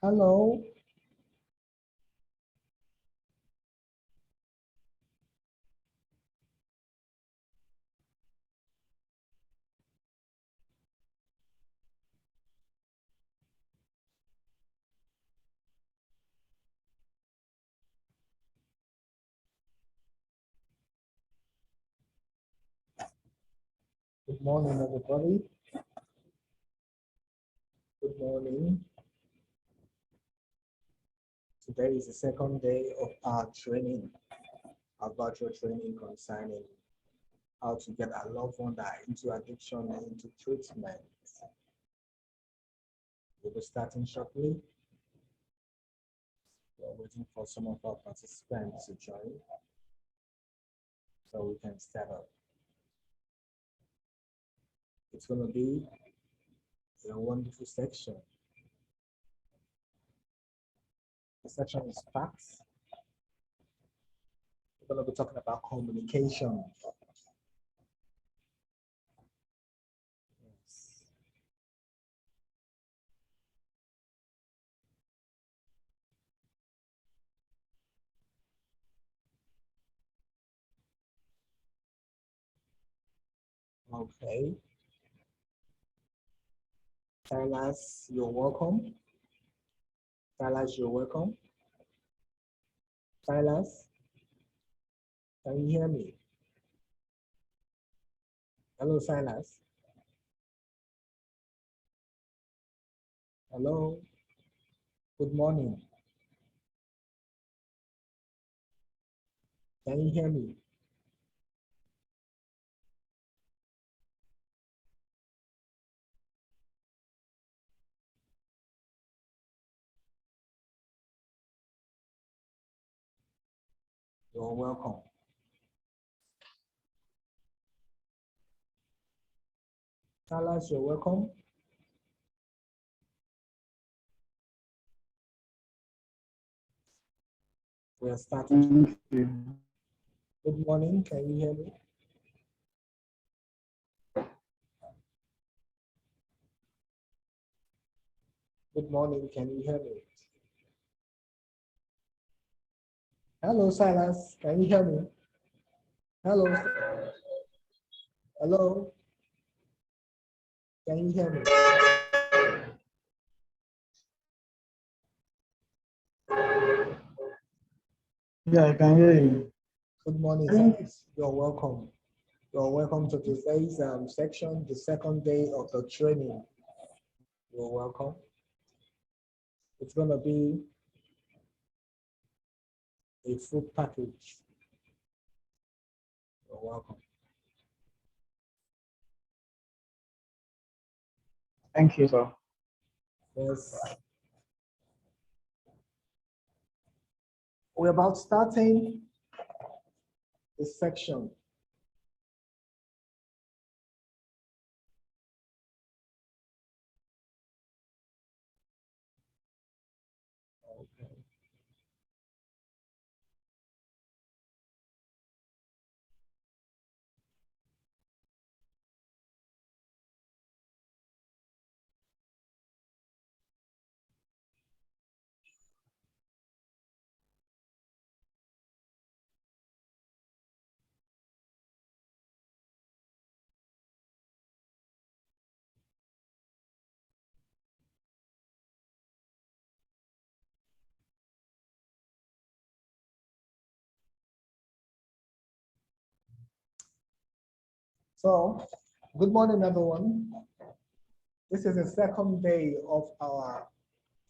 Hello. Good morning, everybody. Good morning. Today is the second day of our training, our virtual training concerning how to get our loved one that are into addiction and into treatment. We'll be starting shortly. We're waiting for some of our participants to join so we can start up. It's going to be a wonderful section. The section is facts. We're going to be talking about communication. Yes. Okay. Silas, you're welcome. Silas, you're welcome. Silas, can you hear me? Hello, Silas. Hello. Good morning. Can you hear me? You're welcome. Silas, you're welcome. We are starting. Good morning. Can you hear me? Good morning. Can you hear me? Hello, Silas. Can you hear me? Hello. Hello. Can you hear me? Yeah, I can hear you. Good morning, Silas. You're welcome. You're welcome to today's section, the second day of the training. You're welcome. It's going to be a full package. You're welcome. Thank you, sir. Yes. We're about starting this section. Okay. So, good morning, everyone. This is the second day of our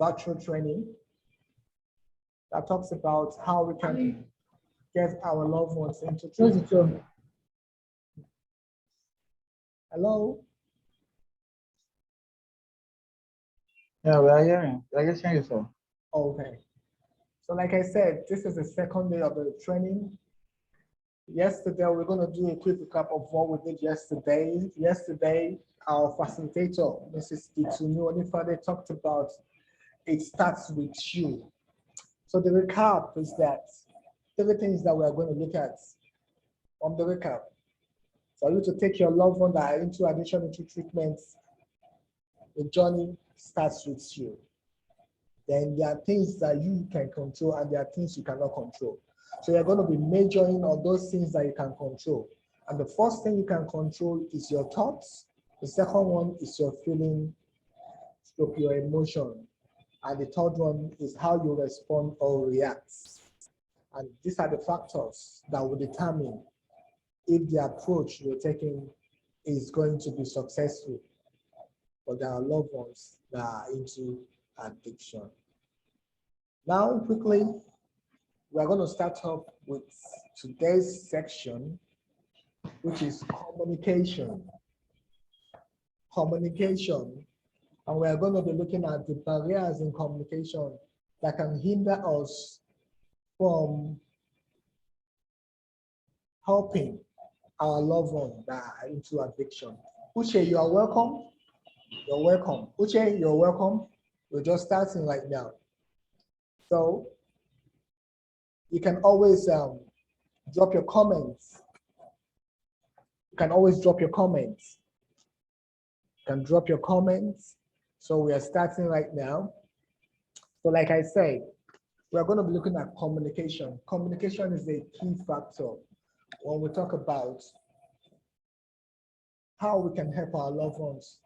virtual training that talks about how we can get our loved ones into treatment. Hello? Yeah, we are hearing. We are listening, sir. Okay. So like I said, this is the second day of the training. Yesterday, we're going to do a quick recap of what we did yesterday. Yesterday, our facilitator, Mrs. Itunu Onifade, talked about it starts with you. So the recap is that three things that we are going to look at on the recap. For you to take your loved one that are into addiction into treatments, the journey starts with you. Then there are things that you can control and there are things you cannot control. So you're going to be majoring on those things that you can control. And the first thing you can control is your thoughts. The second one is your feeling, stroke your emotion. And the third one is how you respond or react. And these are the factors that will determine if the approach you're taking is going to be successful for their loved ones that are into addiction. Now, quickly, we're going to start off with today's section, which is communication. Communication. And we're going to be looking at the barriers in communication that can hinder us from helping our loved ones that are into addiction. Uche, you are welcome. You're welcome. Uche, you're welcome. We're just starting right now. So you can always drop your comments. You can always drop your comments. You can drop your comments. So we are starting right now. So like I said, we're going to be looking at communication. Communication is a key factor when we talk about how we can help our loved ones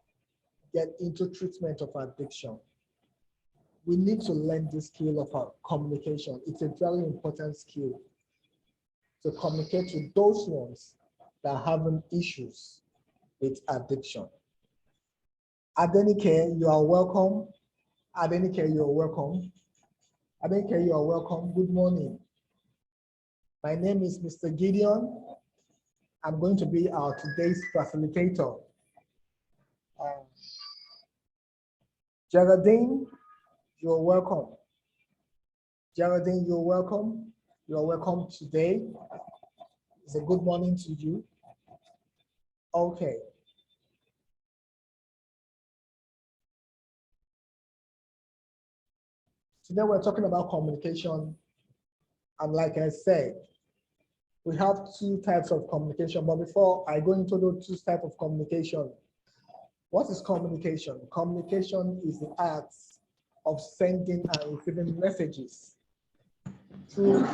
get into treatment of addiction. We need to learn the skill of our communication. It's a very important skill to communicate with those ones that are having issues with addiction. Adenike, you are welcome. Adenike, you are welcome. Adenike, you are welcome. Good morning. My name is Mr. Gideon. I'm going to be our today's facilitator. Geraldine, you're welcome. Geraldine, you're welcome. You're welcome today. It's a good morning to you. Okay. Today we're talking about communication. And like I said, we have two types of communication. But before I go into those two types of communication, what is communication? Communication is the act of sending and receiving messages through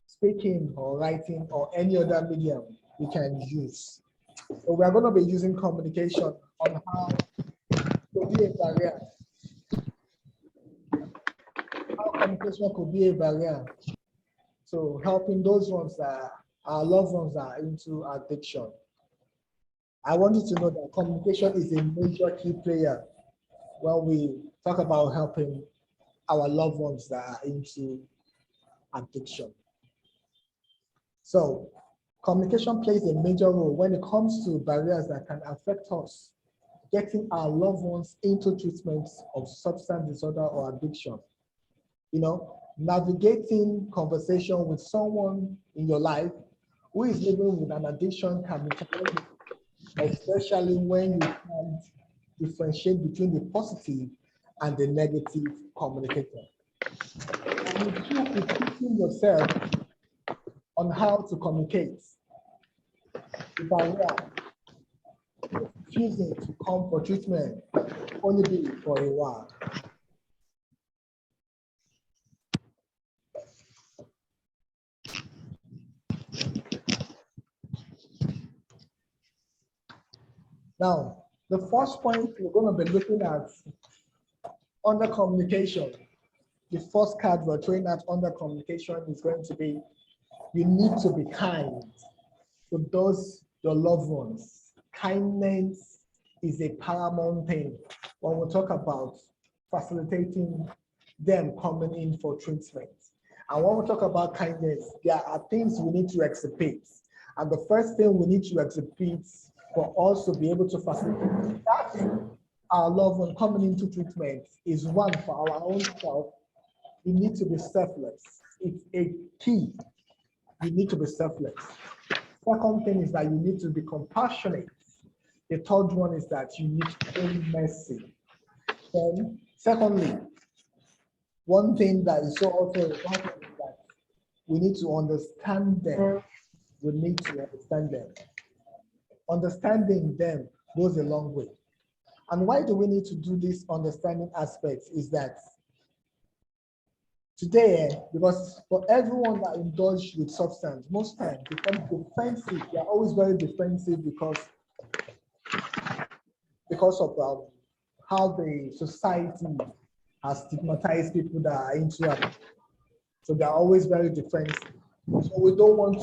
speaking or writing or any other medium we can use. So we are going to be using communication on how to be a barrier. How communication could be a barrier to helping those ones that our loved ones that are into addiction. I want you to know that communication is a major key player when we talk about helping our loved ones that are into addiction. So communication plays a major role when it comes to barriers that can affect us getting our loved ones into treatments of substance disorder or addiction. You know, navigating conversation with someone in your life who is living with an addiction can be challenging, especially when you can't differentiate between the positive and the negative communicator. And you keep teaching yourself on how to communicate. The barrier, refusing to come for treatment, only be for a while. Now, the first point we're going to be looking at under communication, the first card we're throwing at under communication is going to be, you need to be kind to those, your loved ones. Kindness is a paramount thing when we talk about facilitating them coming in for treatment. And when we talk about kindness, there are things we need to exhibit. And the first thing we need to exhibit for us to be able to facilitate that our loved one coming into treatment is one, for our own self, we need to be selfless. It's a key. You need to be selfless. Second thing is that you need to be compassionate. The third one is that you need to show mercy. Then, secondly, one thing that is so also important is that we need to understand them. We need to understand them. Understanding them goes a long way. And why do we need to do this understanding aspects is that today, because for everyone that indulge with substance, most times become defensive. They are always very defensive because of how the society has stigmatized people that are into it. So they're always very defensive. So we don't want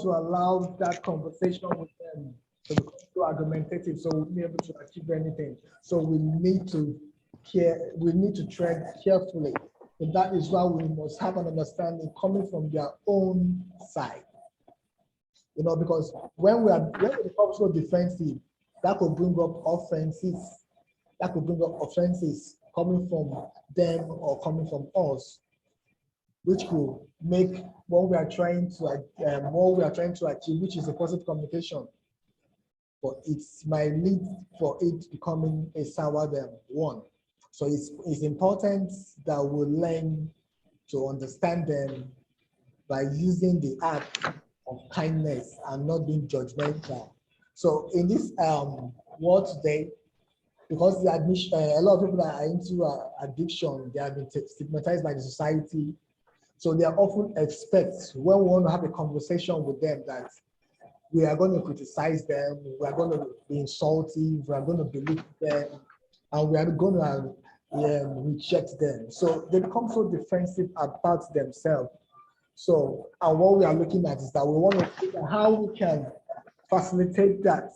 to allow that conversation with them to become too argumentative, so we'll be able to achieve anything. So we need to tread carefully. And that is why we must have an understanding coming from their own side. Because when we become so defensive, that could bring up offenses. That could bring up offenses coming from them or coming from us, which could make what we are trying to achieve, which is a positive communication, but it might lead for it becoming a sour one. So it's important that we learn to understand them by using the act of kindness and not being judgmental. So in this world today, because the admission, a lot of people that are into addiction, they have been stigmatized by the society. So they are often expect when we want to have a conversation with them that we are going to criticize them, we are going to be insulting, we are going to belittle them, and we are going to reject them. So they become so defensive about themselves. So, and what we are looking at is that we want to figure out how we can facilitate that.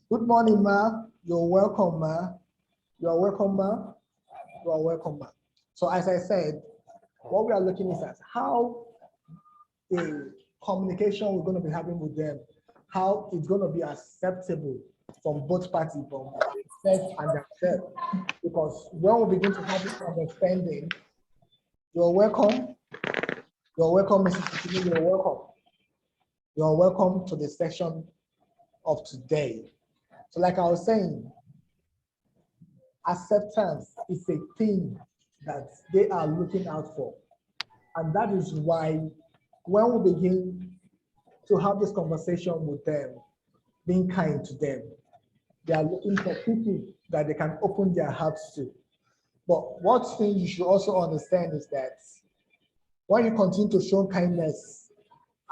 Good morning, Ma. You're welcome, Ma. You're welcome, Ma. You're welcome, Ma. So as I said, what we are looking at how the communication we're going to be having with them, how it's going to be acceptable from both parties, from themselves and themselves. Because when we begin to have this understanding, you're welcome. You're welcome, Mrs. Kitini, you're welcome. You're welcome to the session of today. So like I was saying, acceptance is a thing that they are looking out for. And that is why when we begin to have this conversation with them, being kind to them, they are looking for people that they can open their hearts to. But what thing you should also understand is that when you continue to show kindness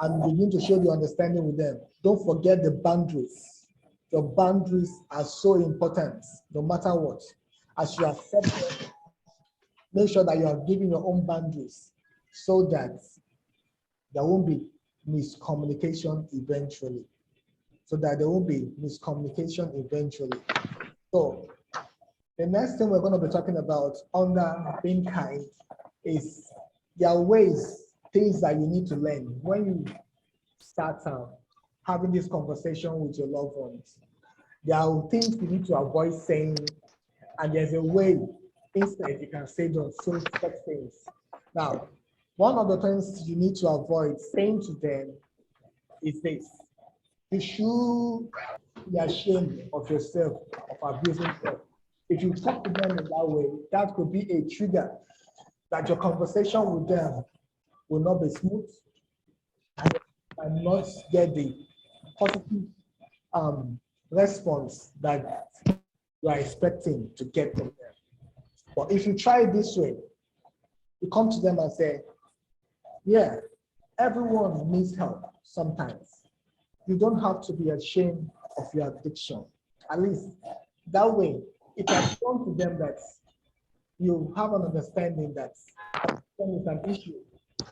and begin to show the understanding with them, don't forget the boundaries. Your boundaries are so important, no matter what. As you accept them, make sure that you are giving your own boundaries so that there won't be miscommunication eventually. So the next thing we're going to be talking about under being kind is there are things that you need to learn when you start having this conversation with your loved ones. There are things you need to avoid saying, and there's a way instead you can say those such things. Now, one of the things you need to avoid saying to them is this: you should be ashamed of yourself, of abusing them. If you talk to them in that way, that could be a trigger that your conversation with them will not be smooth and not get the positive response that you are expecting to get from them. But if you try it this way, you come to them and say, yeah, everyone needs help sometimes. You don't have to be ashamed of your addiction. At least that way, it has shown to them that you have an understanding that addiction is an issue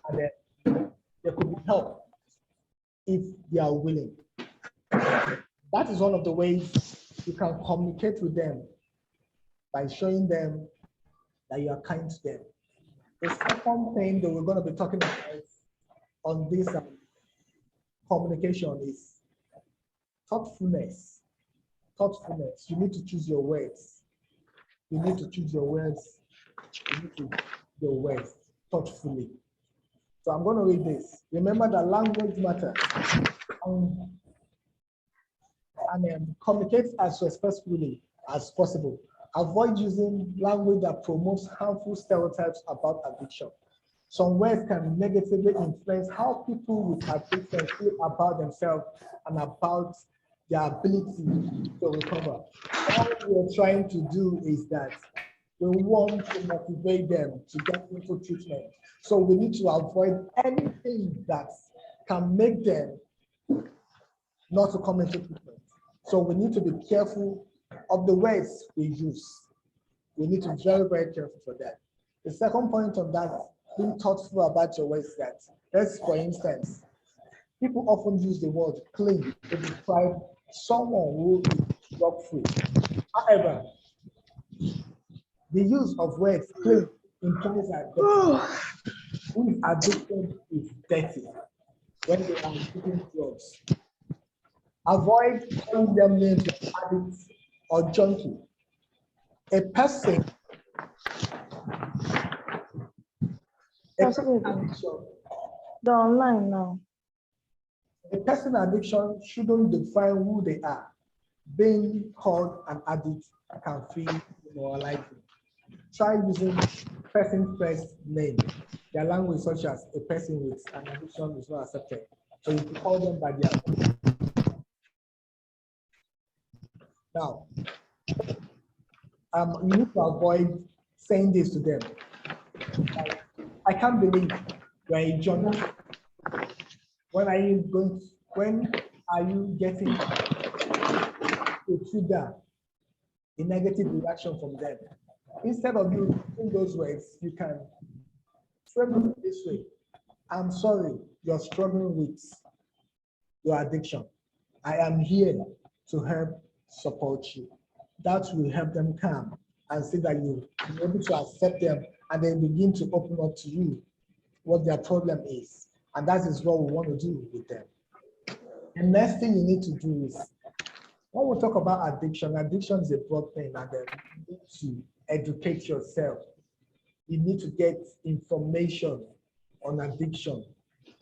and that there could be help if they are willing. That is one of the ways you can communicate with them, by showing them that you are kind to them. The second thing that we're going to be talking about on this communication is thoughtfulness. Thoughtfulness. You need to choose your words. You need to choose your words. You need to choose your words thoughtfully. So I'm going to read this. Remember that language matters. And communicate as respectfully as possible. Avoid using language that promotes harmful stereotypes about addiction. Some words can negatively influence how people with addiction feel about themselves and about their ability to recover. All we're trying to do is that we want to motivate them to get into treatment. So we need to avoid anything that can make them not to come into treatment. So we need to be careful of the words we use. We need to be very, very careful for that. The second point on that, being thoughtful about your words that, let's for instance, people often use the word clean to describe someone who is drug free. However, the use of words clean implies that who is addicted is dirty when they are taking drugs. Avoid calling them names like addicts or junkie. A person addiction, The online now. a person addiction shouldn't define who they are. Being called an addict can feel demoralizing. Try using person first name. Their language, such as a person with an addiction, is not accepted. So you can call them by their name. Now, you need to avoid saying this to them. Like, I can't believe you're a junkie. When are you going to, when are you getting to trigger a negative reaction from them? Instead of you using those words, you can frame it this way. I'm sorry you're struggling with your addiction. I am here to help support you. That will help them calm and see that you're able to accept them and then begin to open up to you what their problem is. And that is what we want to do with them. The next thing you need to do is, when we talk about addiction, addiction is a broad thing, and then you need to educate yourself. You need to get information on addiction.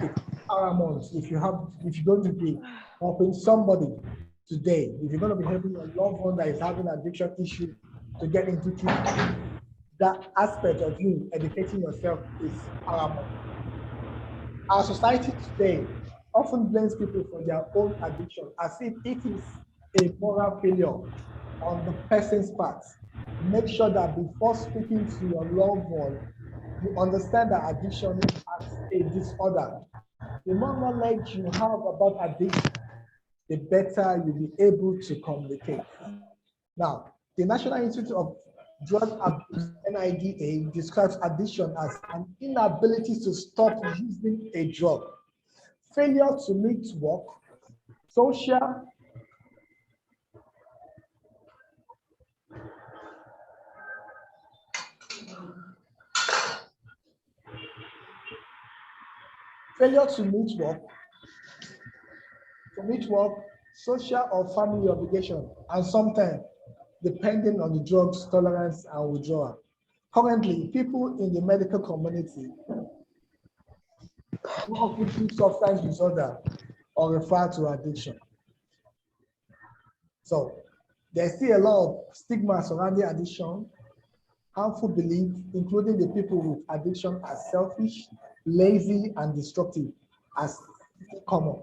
It's paramount. If you're going to be helping somebody today, if you're going to be helping a loved one that is having addiction issue to get into treatment, that aspect of you educating yourself is paramount. Our society today often blames people for their own addiction as if it is a moral failure on the person's part. Make sure that before speaking to your loved one, you understand that addiction as a disorder. The more knowledge you have about addiction, the better you'll be able to communicate. Now, the National Institute of Drug Abuse, NIDA, describes addiction as an inability to stop using a drug, failure to meet work, social, failure to meet work, social or family obligation, and sometimes depending on the drug's tolerance and withdrawal. Currently, people in the medical community who often treat substance disorder or refer to addiction. So there's still a lot of stigma surrounding addiction, harmful beliefs, including the people with addiction as selfish, lazy, and destructive, as common.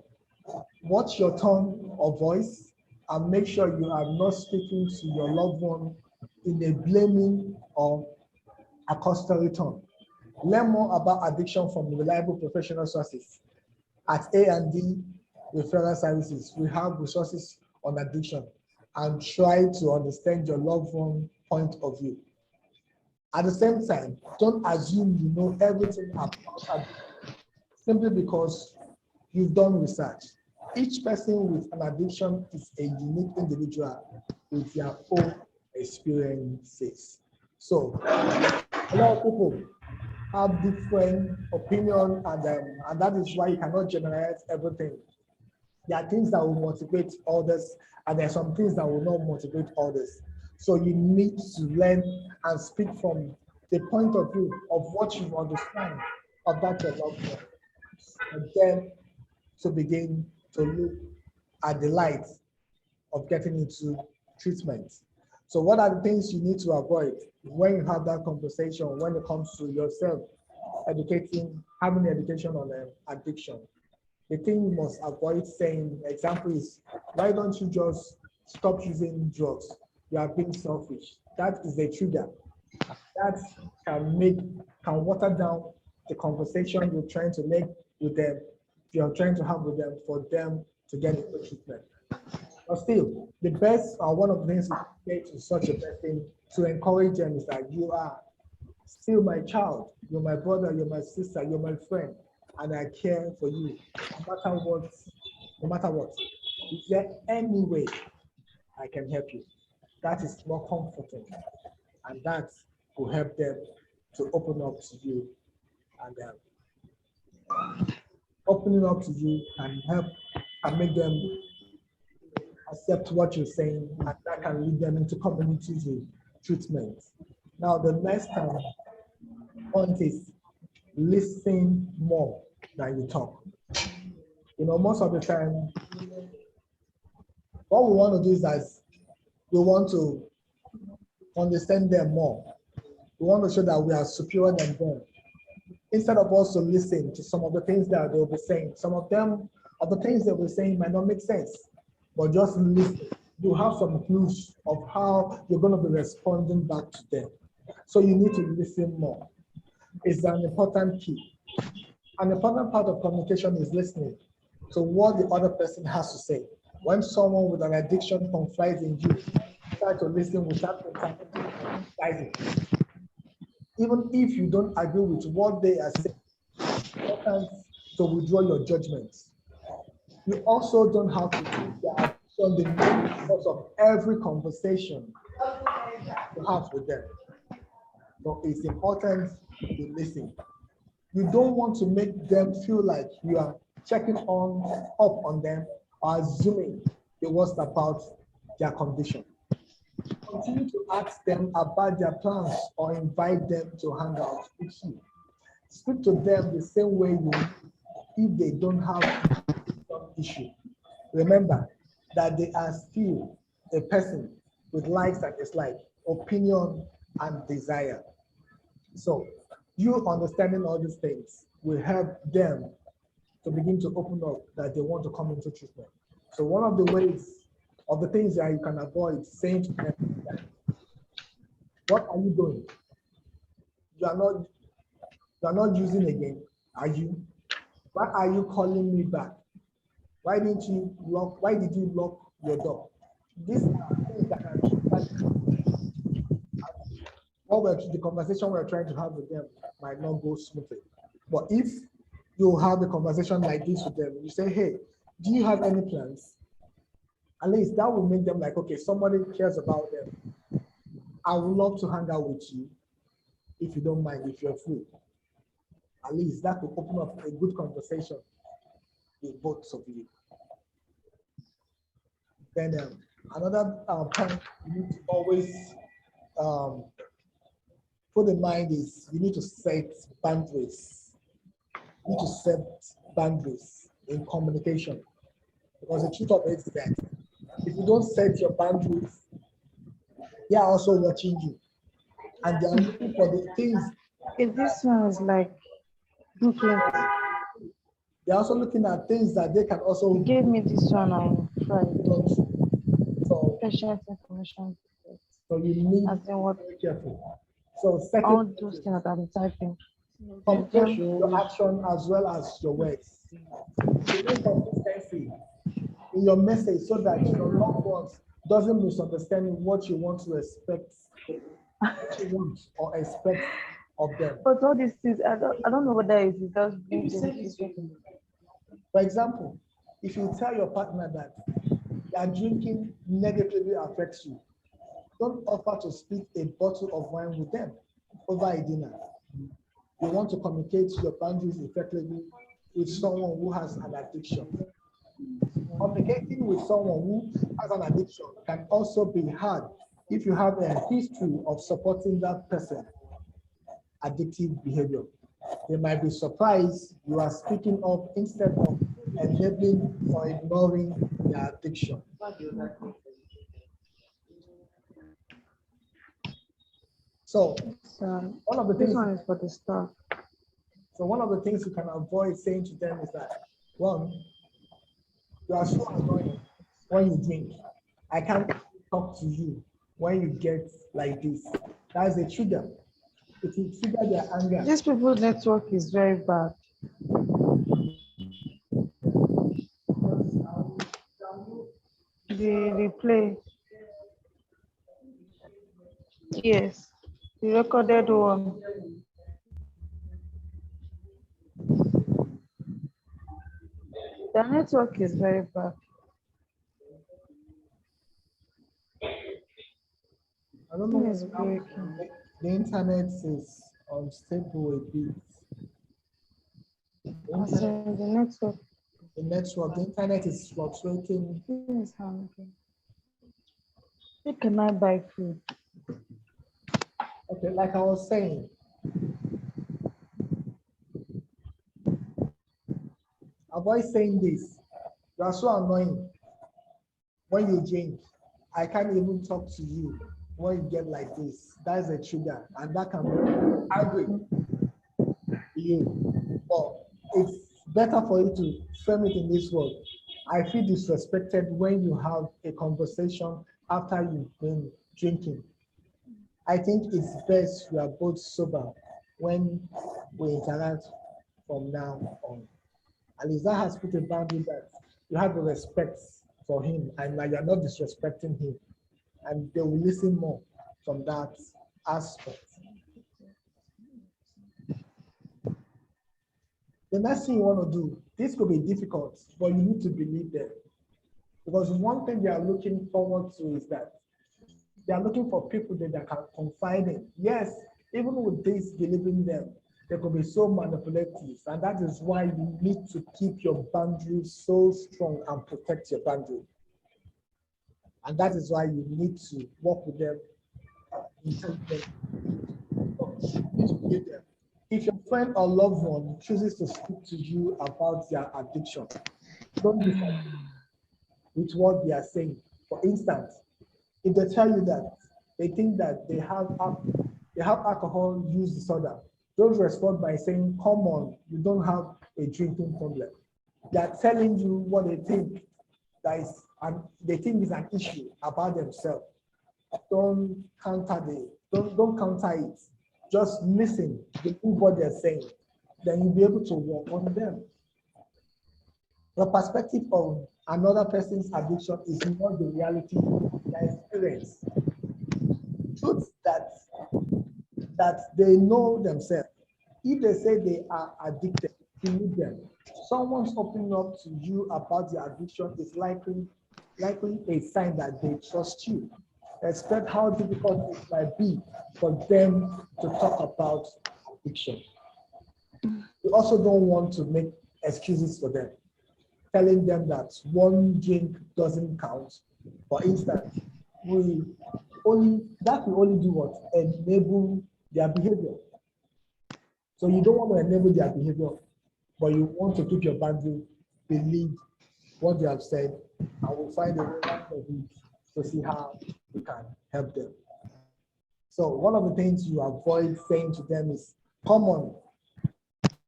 Watch your tone of voice and make sure you are not speaking to your loved one in a blaming or accusatory tone. Learn more about addiction from reliable professional sources. At A&D Referral Services, we have resources on addiction and try to understand your loved one point of view. At the same time, don't assume you know everything about addiction simply because you've done research. Each person with an addiction is a unique individual with their own experiences. So, a lot of people have different opinions, and that is why you cannot generalize everything. There are things that will motivate others, and there are some things that will not motivate others. So you need to learn and speak from the point of view of what you understand about your loved one, and then to begin to look at the light of getting into treatment. So what are the things you need to avoid when you have that conversation when it comes to yourself educating, having education on addiction? The thing you must avoid saying, example is, why don't you just stop using drugs? You are being selfish. That is a trigger. That can water down the conversation you're trying to make with them, you're trying to have with them for them to get into treatment. But still, the best or one of the things we say to such a person to encourage them is that you are still my child, you're my brother, you're my sister, you're my friend, and I care for you no matter what, no matter what. Is there any way I can help you? That is more comforting, and that will help them to open up to you. And opening up to you can help and make them accept what you're saying, and that can lead them into community treatment. Now, the next point is listen more than you talk. You know, most of the time, what we want to do is that we want to understand them more. We want to show that we are superior than them. Instead of also listening to some of the things that they'll be saying, some of the things they'll be saying might not make sense, but just listen. You have some clues of how you're going to be responding back to them. So you need to listen more. It's an important key. An important part of communication is listening to what the other person has to say. When someone with an addiction confides in you, try to listen without criticizing. Even if you don't agree with what they are saying, it's important to withdraw your judgments. You also don't have to take the addiction the main course of every conversation you have with them. So it's important to listen. You don't want to make them feel like you are checking up on them or assuming the worst about their condition. Continue to ask them about their plans or invite them to hang out with you. Speak to them the same way you if they don't have some issue. Remember that they are still a person with likes and dislikes, opinion and desire. So you understanding all these things will help them to begin to open up that they want to come into treatment. So one of the ways of the things that you can avoid saying to them, what are you doing? You are not using again, are you? Why are you calling me back? Why did you lock your door? These are things that can the conversation we're trying to have with them might not go smoothly. But if you have a conversation like this with them, you say, hey, do you have any plans? At least that will make them like, okay, somebody cares about them. I would love to hang out with you if you don't mind, if you're free. At least that will open up a good conversation with both of you. Then another point you need to always put in mind is you need to set boundaries. You need to set boundaries in communication. Because the truth of it is that if you don't set your boundaries, they are also watching you. And they are looking for the things. If this one is like booklet, They're also looking at things that they can also you gave me this one on Friday. So, Patient information. so you need As in what to be very careful. So second, all those things that I'm typing. communicate your action as well as your words. You need consistency in your message so that your loved ones doesn't misunderstand what you want to expect, what you want or expect of them. But all these things, I don't know whether it is just being. For example, if you tell your partner that that drinking negatively affects you, don't offer to split a bottle of wine with them over a dinner. You want to communicate your boundaries effectively with someone who has an addiction. Communicating with someone who has an addiction can also be hard if you have a history of supporting that person addictive behavior. They might be surprised you are speaking up instead of enabling or ignoring their addiction. So So one of the this things, one is for the staff. so one of the things you can avoid saying to them is that, one, you are so annoying when you drink. I can't talk to you when you get like this. That's a trigger. It will trigger their anger. This people's network is very bad. The replay. Yes. The recorded one. The network is very bad. I don't know It's why breaking. the internet is unstable a bit. The I internet, said the network the internet is fluctuating. is hungry. Where can I buy food? Okay, like I was saying, avoid saying this. You are so annoying when you drink. I can't even talk to you when you get like this. That's a trigger, and that can be angry to you. But it's better for you to frame it in this way. I feel disrespected when you have a conversation after you've been drinking. I think it's best we are both sober when we interact from now on. And Lisa has put a boundary that you have the respect for him and that you're not disrespecting him. And they will listen more from that aspect. The next thing you want to do, this could be difficult, but you need to believe them. Because one thing they are looking forward to is that they are looking for people that they can confide in. Yes, even with this believing them, they could be so manipulative. And that is why you need to keep your boundaries so strong and protect your boundary. And that is why you need to work with them intelligently. You need to believe them. If your friend or loved one chooses to speak to you about their addiction, don't disagree with what they are saying. For instance, if they tell you that they think that they have alcohol use disorder, don't respond by saying, "Come on, you don't have a drinking problem." They are telling you what they think that is, and they think is an issue about themselves. Don't counter it. Just listen, believe what they're saying. Then you'll be able to work on them. The perspective of another person's addiction is not the reality they experience. Truth that they know themselves. If they say they are addicted, believe them. Someone's opening up to you about their addiction is likely a sign that they trust you. Expect how difficult it might be for them to talk about addiction. You also don't want to make excuses for them, telling them that one drink doesn't count. For instance, we that will only do what? Enable their behavior. So you don't want to enable their behavior, but you want to keep your boundary, believe what they have said, and we'll find a way out of it to see how we can help them. So one of the things you avoid saying to them is, "Come on,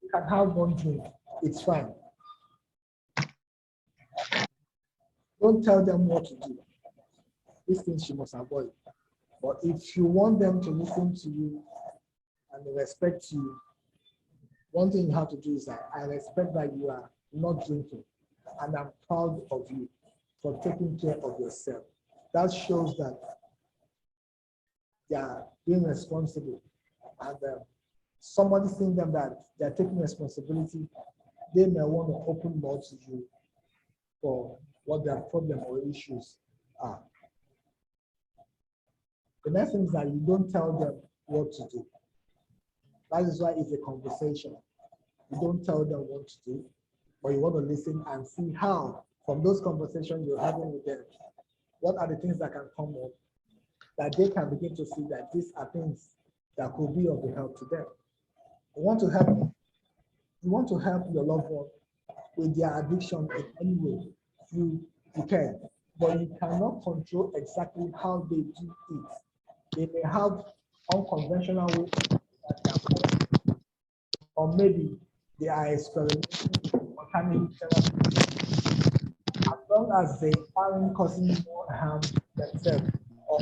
you can have one drink, it's fine." Don't tell them what to do. These things you must avoid. But if you want them to listen to you and respect you, one thing you have to do is that I respect that you are not drinking, and I'm proud of you for taking care of yourself. That shows that they are being responsible, and somebody seeing them that they are taking responsibility, they may want to open more to you for what their problem or issues are. The next thing is that you don't tell them what to do. That is why it's a conversation. You don't tell them what to do, but you want to listen and see how, from those conversations you're having with them, what are the things that can come up that they can begin to see that these are things that could be of the help to them. You want to help your loved one with their addiction in any way you can, but you cannot control exactly how they do it. They may have unconventional way that they are, or maybe they are experimenting with alternative therapy. As long as they aren't causing more harm themselves or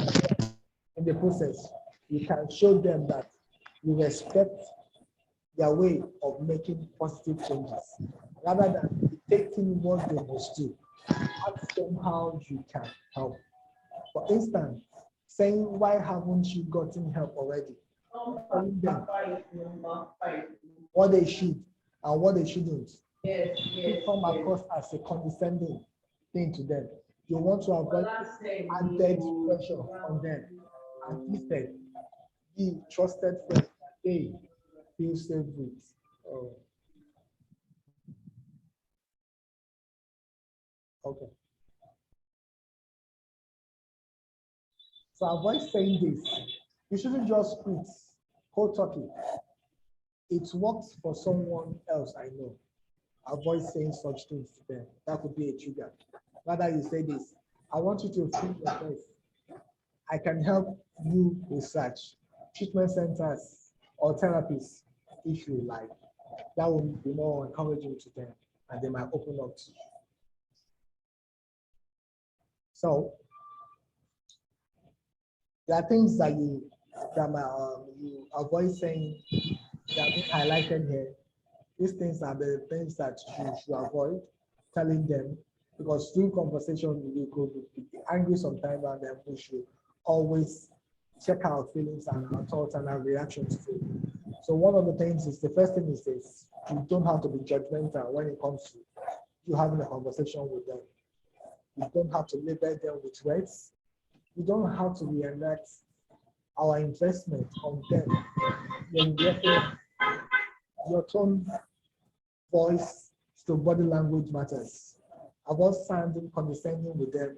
in the process, you can show them that you respect their way of making positive changes rather than dictating what they must do. Ask them how you can help. For instance, saying, why haven't you gotten help already? Telling them what they should and what they shouldn't. It come across as a condescending thing to them. You want to avoid added pressure on them and instead be trusted friends that they feel safe with. Oh, okay. So avoid saying this. You shouldn't just quit cold turkey. It works for someone else I know. Avoid saying such things to them. That could be a trigger. Rather, you say this, I want you to feel your best. I can help you research treatment centers or therapists if you like. That will be more encouraging to them and they might open up to you. So there are things that you avoid saying that are being highlighted here. These things are the things that you should avoid telling them because through conversation we could be angry sometimes and then we should always check our feelings and our thoughts and our reactions to it. So one of the things is the first thing is this: you don't have to be judgmental when it comes to you having a conversation with them. You don't have to label them with words. You don't have to reenact our investment on them. Your tone, voice, to body language matters. Avoid sounding condescending with them.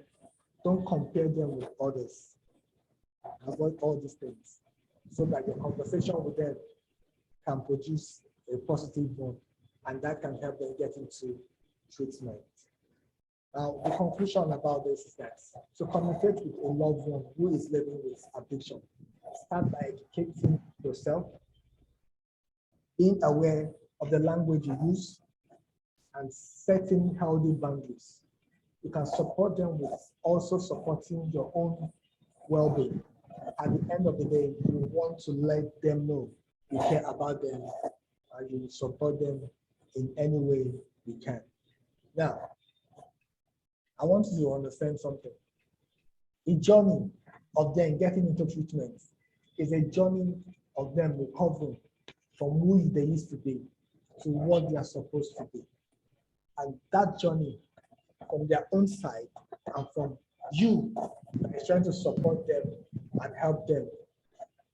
Don't compare them with others. Avoid all these things so that your conversation with them can produce a positive one and that can help them get into treatment. Now, the conclusion about this is that to communicate with a loved one who is living with addiction, start by educating yourself, being aware of the language you use, and setting healthy boundaries. You can support them with also supporting your own well-being. At the end of the day, you want to let them know you care about them and you support them in any way you can. Now, I want you to understand something. The journey of them getting into treatment is a journey of them recovering from who they used to be to what they are supposed to be. And that journey from their own side and from you that is trying to support them and help them,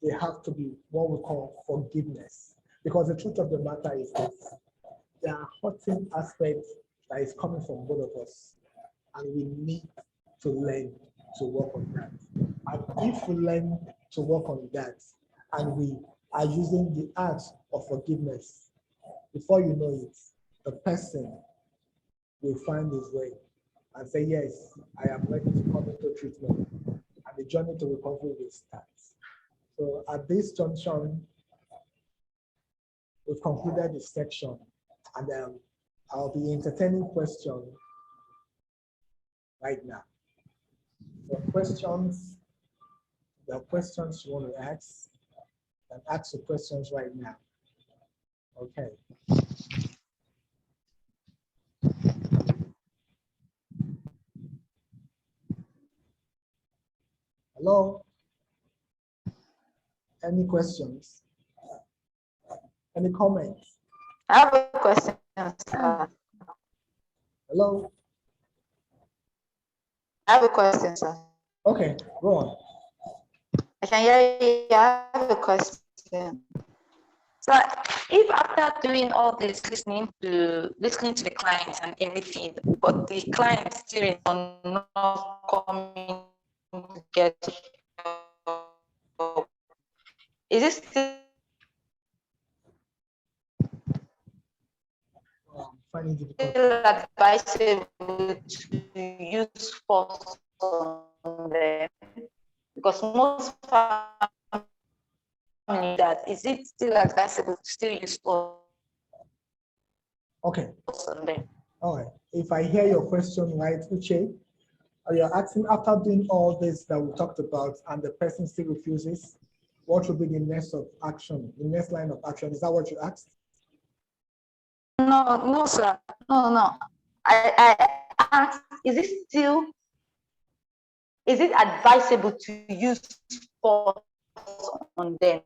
they have to be what we call forgiveness. Because the truth of the matter is this, there are hurting aspects that is coming from both of us, and we need to learn to work on that. And if we learn to work on that, and we are using the art of forgiveness, before you know it, the person will find his way and say, yes, I am ready to come into treatment, and the journey to recovery will start. So at this junction, we've concluded this section, and I'll be entertaining questions right now. The questions you want to ask, and ask the questions right now. Okay. Hello? Any questions? Any comments? I have a question, sir. Hello? I have a question, sir. Okay, go on. I can hear you. I have a question. So, if after doing all this, listening to the client and everything, but the client still is not coming to get help, is it still Finding difficult. advisable to use force on them? Because most that, is it still advisable to still use oils Okay, on them? all right. If I hear your question right, Uche, you're asking after doing all this that we talked about and the person still refuses, what will be the next of action, the next line of action? Is that what you asked? No, no, sir. No. I asked, is it advisable to use force on them,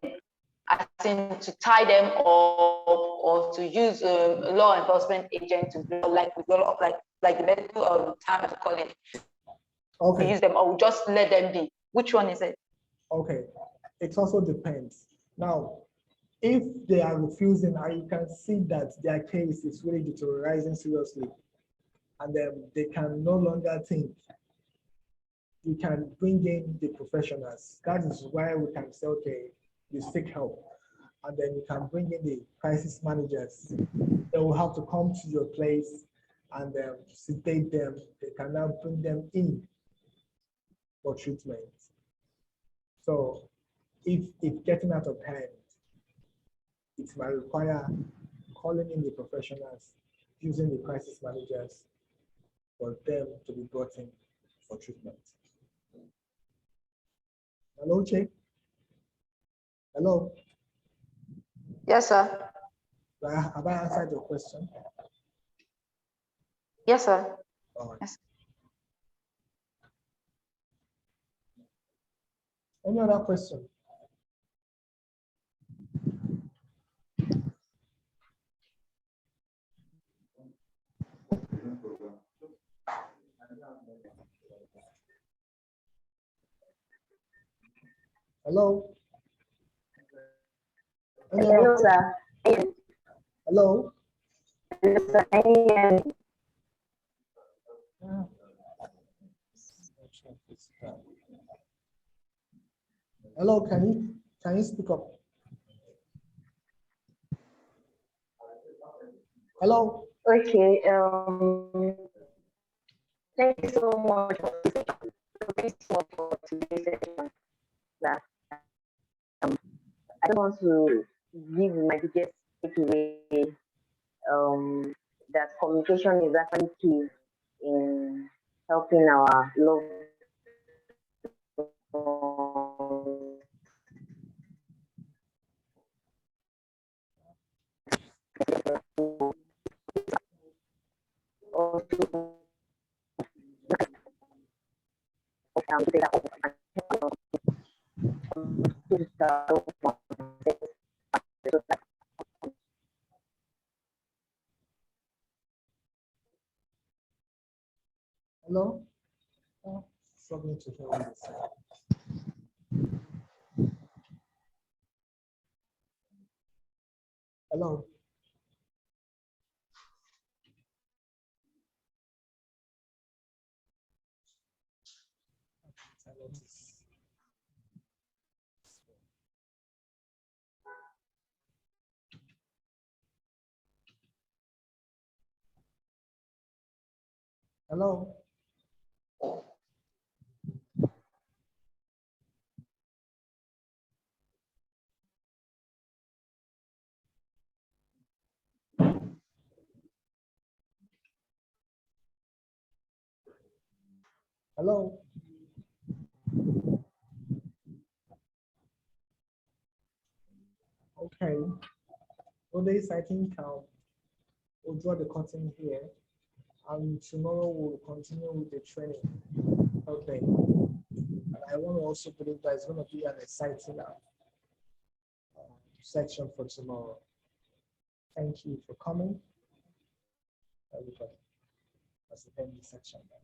as in to tie them up or to use a law enforcement agent to do like the medical term of calling to Okay, use them, or just let them be? Which one is it? okay. It also depends. Now, if they are refusing and you can see that their case is really deteriorating seriously, and then they can no longer think, you can bring in the professionals. That is why we can say, okay, you seek help. And then you can bring in the crisis managers. They will have to come to your place and sedate them. They can now bring them in for treatment. So if it's getting out of hand, it might require calling in the professionals, using the crisis managers for them to be brought in for treatment. Hello, Che? Hello? Yes, sir. Have I answered your question? Yes, sir. All right. Yes. Any other question? Hello? Any other Hello, question? sir. Hello? Hello, sir. Hello, can you speak up? Hello? Okay. Thank you so much for today's session. That, I don't want to give my biggest takeaway. That communication is actually key in helping our loved ones. Also, Hello? Oh, struggling to hear what you say. Hello? Hello? Hello? Okay. So this, I think we'll draw the curtain here, and tomorrow we'll continue with the training. Okay. And I want to also believe that it's going to be an exciting section for tomorrow. Thank you for coming, everybody. That's the end of the section. Now.